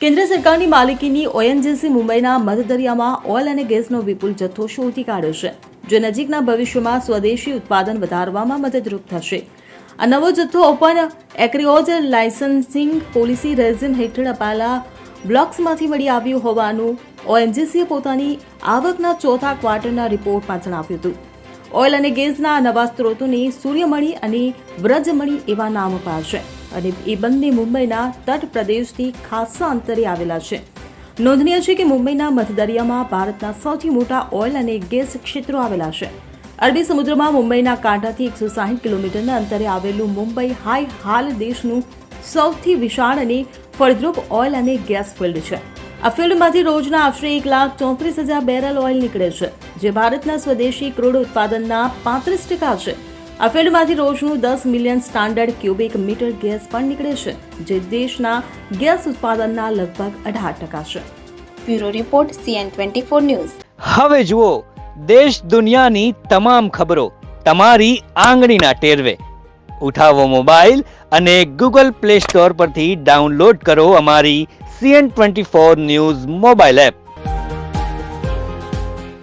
કેન્દ્ર સરકારની માલિકીની ઓએનજીસી મુંબઈના મધદરિયામાં ઓઇલ અને ગેસનો વિપુલ જથ્થો શોધી કાઢ્યો છે, જે નજીકના ભવિષ્યમાં સ્વદેશી ઉત્પાદન વધારવામાં મદદરૂપ થશે. આ નવો જથ્થો ઓપન એક્રિયોજ લાયસન્સિંગ પોલિસી રેઝિમ હેઠળ અપાયેલા બ્લોક્સમાંથી મળી આવ્યું હોવાનું ઓએનજીસીએ પોતાની આવકના ચોથા ક્વાર્ટરના રિપોર્ટમાં જણાવ્યું હતું. ઓઇલ અને ગેસના નવા સ્ત્રોતોને સૂર્યમણી અને વ્રજમણી એવા નામ અપાશે અને એ બંને મુંબઈના તટ પ્રદેશથી ખાસ્સા અંતરે આવેલા છે. નોંધનીય છે કે મુંબઈના મધદરિયામાં ભારતના સૌથી મોટા ઓઇલ અને ગેસ ક્ષેત્રો આવેલા છે. અરબી સમુદ્રમાં મુંબઈના કાંઠાથી 160 કિલોમીટરના અંતરે આવેલું મુંબઈ હાલ દેશનું સૌથી વિશાળ અને ફળદ્રુપ ઓઇલ અને ગેસ ફિલ્ડ છે. આ ફિલ્ડમાંથી રોજના આશરે 1,34,000 બેરલ ઓઇલ નીકળે છે, જે ભારતના સ્વદેશી ક્રૂડ ઉત્પાદનના 35% છે. આ ફિલ્ડમાંથી રોજનું 10 million standard cubic metre gas પણ નીકળે છે, જે દેશના ગેસ ઉત્પાદનના લગભગ 18% છે. Bureau report CN24 news. હવે જુઓ દેશ દુનિયાની તમામ ખબરો તમારી આંગળીના ટેરવે. ઉઠાવો મોબાઈલ અને Google Play Store પરથી ડાઉનલોડ કરો અમારી CN24 ન્યૂઝ મોબાઈલ એપ.